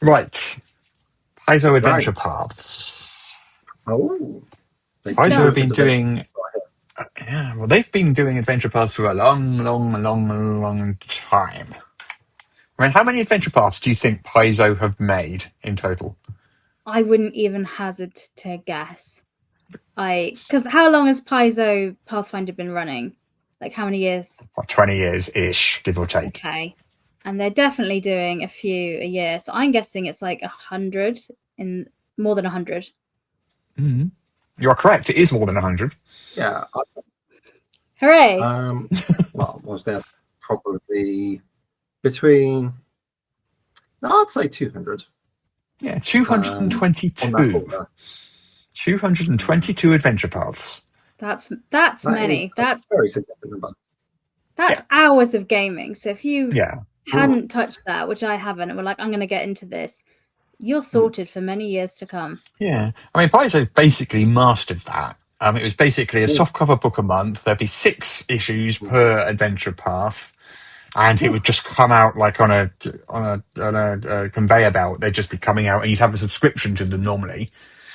Right. Paizo Adventure Paths. Oh. Paizo have been doing... well, they've been doing Adventure Paths for a long time. I mean, how many Adventure Paths do you think Paizo have made in total? I wouldn't even hazard to guess. Because how long has Paizo Pathfinder been running? Like how many years? 20 years-ish, give or take. Okay. And they're definitely doing a few a year. So I'm guessing it's like 100, more than 100. Mm-hmm. You're correct. It is more than 100. Yeah. Hooray. Well, I was going to probably between, I'd say 200. Yeah, 222. 222 Adventure Paths. That's many. That's very significant number. That's hours of gaming. So if you Yeah. hadn't touched that, which I haven't, and we're like, I'm going to get into this, you're sorted for many years to come. Yeah. I mean, Paizo basically mastered that. It was basically a softcover book a month. There'd be 6 issues per adventure path, and it would just come out like on a conveyor belt. They'd just be coming out, and you'd have a subscription to them normally.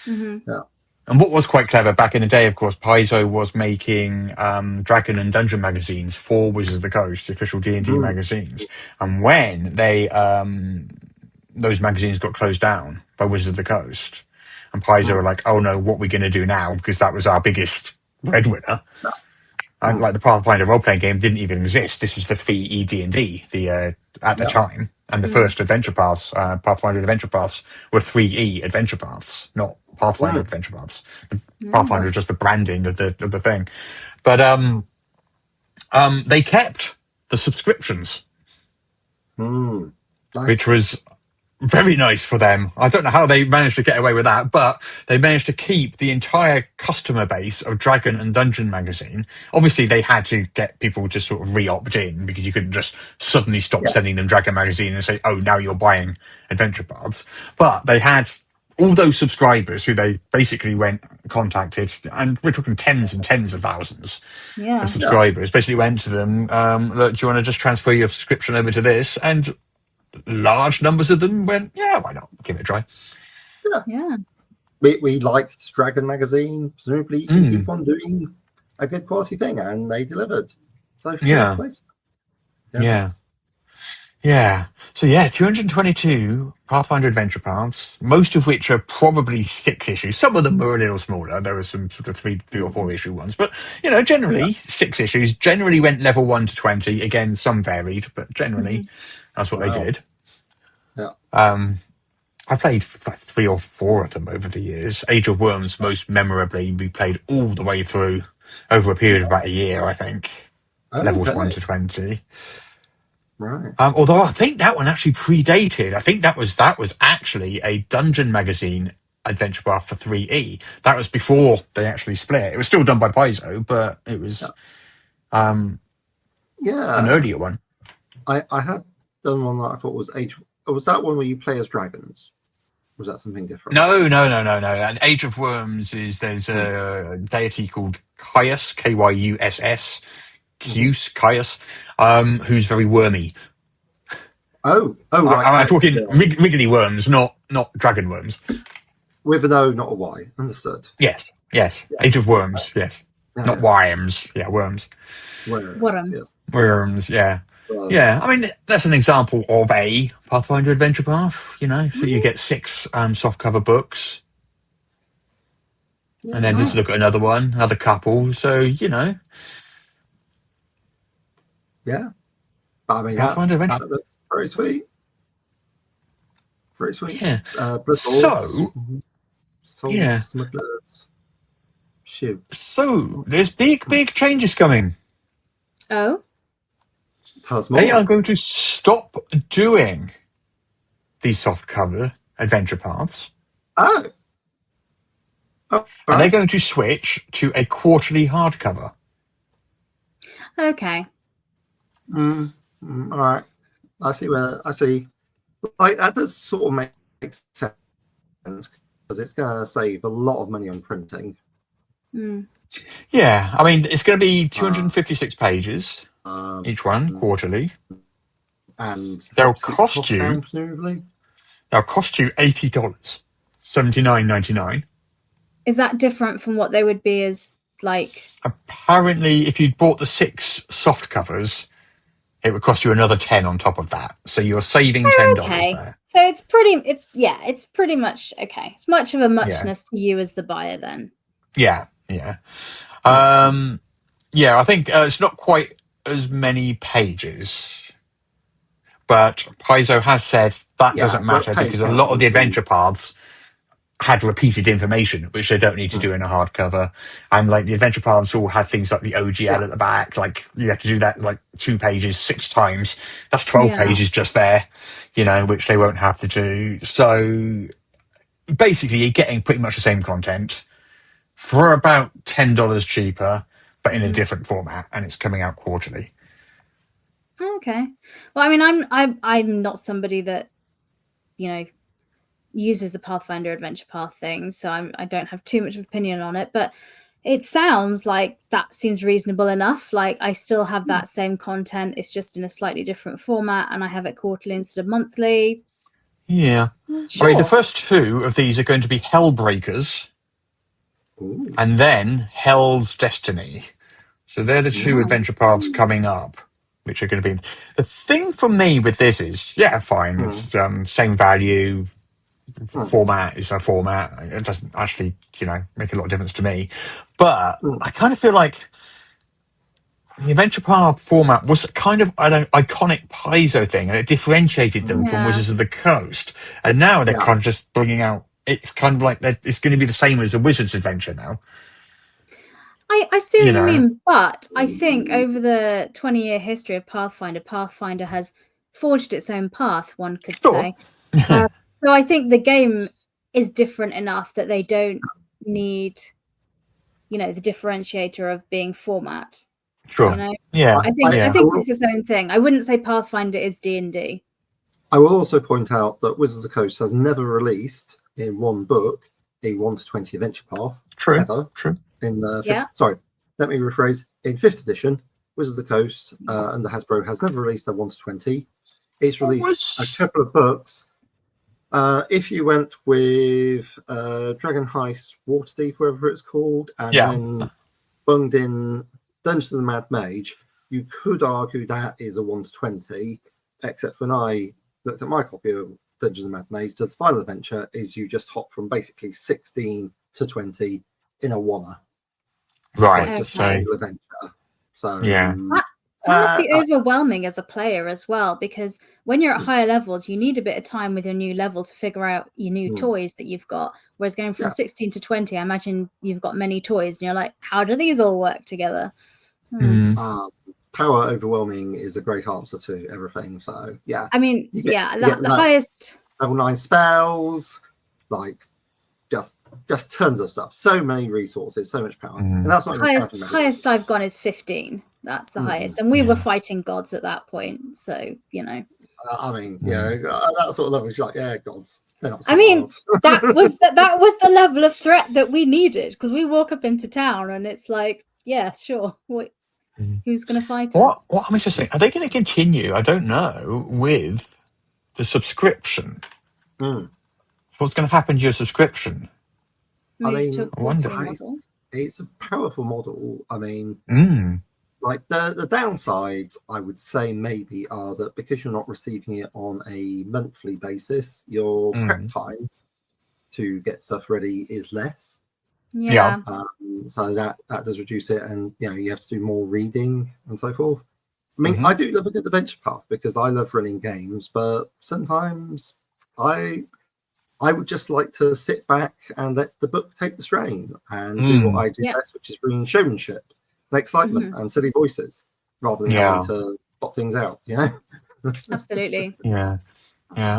Mm-hmm. Yeah. And what was quite clever back in the day, of course, Paizo was making Dragon and Dungeon magazines for Wizards of the Coast, official D&D magazines. And when they those magazines got closed down by Wizards of the Coast, and Paizo were like, "Oh no, what are we going to do now?" Because that was our biggest breadwinner. And like the Pathfinder role-playing game didn't even exist. This was for 3E D&D at the time, and the first Adventure Paths, Pathfinder Adventure Paths, were 3E Adventure Paths, not Pathfinder Adventure Paths. Pathfinder was just the branding of the thing, but they kept the subscriptions, Nice. which was very nice for them. I don't know how they managed to get away with that, but they managed to keep the entire customer base of Dragon and Dungeon magazine. Obviously, they had to get people to sort of re-opt in, because you couldn't just suddenly stop sending them Dragon magazine and say, "Oh, now you're buying Adventure Paths." But they had all those subscribers who they basically contacted, and we're talking tens and tens of thousands of subscribers, basically went to them, "Look, do you want to just transfer your subscription over to this?" And large numbers of them went, "Yeah, why not? Give it a try." Yeah. We liked Dragon magazine. Presumably, you can keep on doing a good quality thing, and they delivered. So Yeah. So 222 Pathfinder Adventure Paths, most of which are probably 6 issues. Some of them were a little smaller. There were some sort of 3 or 4 issue ones, but generally 6 issues. Generally went level 1 to 20. Again, some varied, but generally that's what they did. Yeah. I played like 3 or 4 of them over the years. Age of Worms, most memorably, we played all the way through over a period of about a year, I think. Levels 1 to 20. Right. Although I think that one actually predated. I think that was actually a Dungeon magazine adventure path for 3E. That was before they actually split. It was still done by Paizo, but it was an earlier one. I had done one that I thought was Age. Was that one where you play as dragons? Was that something different? No. And Age of Worms there's a deity called Caius, Kyuss, Caius, who's very wormy. Right. I'm talking wriggly worms, not dragon worms. With an O, not a Y. Understood. Yes. Age of Worms, yes. Not worms, worms. Worms, yeah. Yeah, I mean, that's an example of a Pathfinder Adventure Path, So you get 6 softcover books. And then let's look at another one, another couple. So, Yeah. I mean, Pathfinder Adventure. That looks very sweet. Very sweet. Yeah. Smugglers. Shiv. So, there's big changes coming. Oh? Tell us more. They are going to stop doing these softcover adventure paths. And they're going to switch to a quarterly hardcover. Okay. All right. I see. Like, that does sort of make sense, because it's going to save a lot of money on printing. Yeah, I mean, it's going to be 256 pages, each one, quarterly. And they'll cost you... presumably? They'll cost you $80, $79.99. Is that different from what they would be as like? Apparently, if you'd bought the 6 soft covers, it would cost you another 10 on top of that. So you're saving $10 Okay, there. so it's pretty much okay. It's much of a muchness to you as the buyer then. Yeah. I think it's not quite as many pages, but Paizo has said that doesn't but matter page because a count lot of the would be. adventure paths had repeated information, which they don't need to do in a hardcover. And like the adventure paths all had things like the OGL at the back, like you have to do that like 2 pages 6 times. That's 12 Yeah. pages just there, which they won't have to do. So basically you're getting pretty much the same content for about $10 cheaper, but in a different format, and it's coming out quarterly. Okay. Well, I mean, I'm not somebody that uses the Pathfinder Adventure Path thing, so I don't have too much of opinion on it. But it sounds like that seems reasonable enough. Like I still have that same content. It's just in a slightly different format, and I have it quarterly instead of monthly. Yeah. Sure. I mean, the first 2 of these are going to be Hellbreakers. Ooh. And then Hell's Destiny. So they're the 2 adventure paths coming up, which are going to be the thing for me with this is, fine, it's same value, format is a format. It doesn't actually, make a lot of difference to me. But I kind of feel like the adventure path format was kind of an iconic Paizo thing, and it differentiated them from Wizards of the Coast. And now they're kind of just bringing out. It's kind of like it's going to be the same as a Wizard's Adventure now. I see what you mean, but I think over the 20-year history of Pathfinder has forged its own path, one could say. So I think the game is different enough that they don't need, the differentiator of being format. Sure. Yeah. I think it's its own thing. I wouldn't say Pathfinder is D&D. I will also point out that Wizards of the Coast has never released in one book a 1 to 20 adventure path. True. Ever. True. Sorry, let me rephrase. In 5th edition, Wizards of the Coast under Hasbro has never released a 1 to 20. It's released a couple of books. If you went with Dragon Heist Waterdeep, whatever it's called, and then bunged in Dungeons of the Mad Mage, you could argue that is a 1 to 20, except when I looked at my copy of Dungeons of the Mad Mage, the final adventure is you just hop from basically 16 to 20 in a wanna. Right. Like just a single adventure. So that must be overwhelming as a player as well, because when you're at higher levels, you need a bit of time with your new level to figure out your new toys that you've got. Whereas going from 16 to 20, I imagine you've got many toys and you're like, how do these all work together? Power overwhelming is a great answer to everything. So I mean, the highest level 9 spells, like just tons of stuff. So many resources, so much power, and that's not highest I've gone is 15. That's the highest, and we were fighting gods at that point. So I mean, that sort of level is like, gods. I mean, that was the level of threat that we needed, because we walk up into town and it's like, yeah, sure. Who's going to fight us? What I'm interested in, are they going to continue? I don't know, with the subscription. What's going to happen to your subscription? I mean, it's a powerful model. I mean, like the downsides, I would say maybe are that because you're not receiving it on a monthly basis, your prep time to get stuff ready is less. So that does reduce it, and you have to do more reading and so forth. I mean, I do love a good adventure path because I love running games, but sometimes I would just like to sit back and let the book take the strain and do what I do best, which is bringing showmanship and excitement and silly voices rather than having to plot things out. Absolutely. Yeah,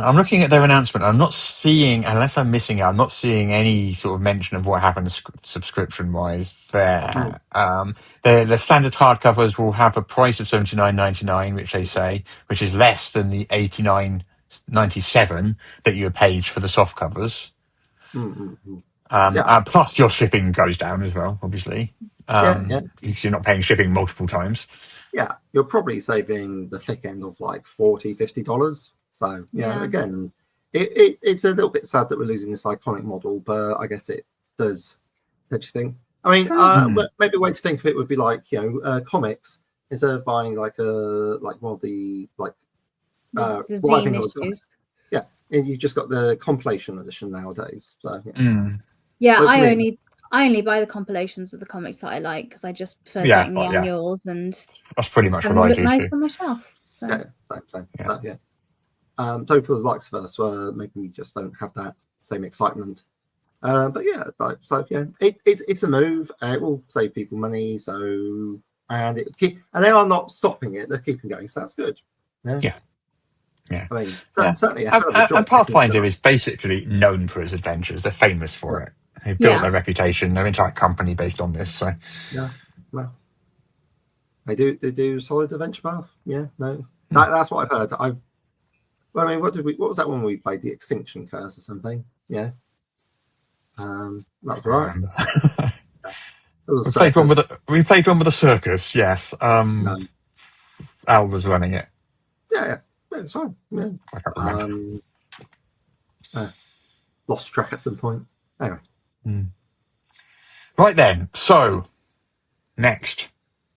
I'm looking at their announcement. I'm not seeing, unless I'm missing it, I'm not seeing any sort of mention of what happens subscription-wise there. The standard hardcovers will have a price of $79.99, which they say, which is less than the $89.97 that you paid for the softcovers. Plus your shipping goes down as well, obviously, because you're not paying shipping multiple times. Yeah, you're probably saving the thick end of like $40-50. So again, it's a little bit sad that we're losing this iconic model, but I guess it does such a thing. I mean, maybe a way to think of it would be like, comics, instead of buying like one of the the zine issues. Yeah, you just got the compilation edition nowadays. So yeah, I only buy the compilations of the comics that I like, because I just prefer getting the annuals, and that's pretty much what I do nice too. on my shelf. So same. So, don't feel like vice versa, where maybe we just don't have that same excitement. But it's a move. It will save people money. So and they are not stopping it; they're keeping going. So that's good. Yeah. I mean, certainly. And Pathfinder is basically known for its adventures. They're famous for it. They built their reputation, their entire company based on this. So well, they do solid adventure path. Yeah, no, that's what I've heard. I mean, what was that one we played? The Extinction Curse or something? Yeah. That was right. We played one with a circus. Yes. Al was running it. Yeah, it was fine. Yeah. I can't remember. Lost track at some point. Anyway. Right then. So next,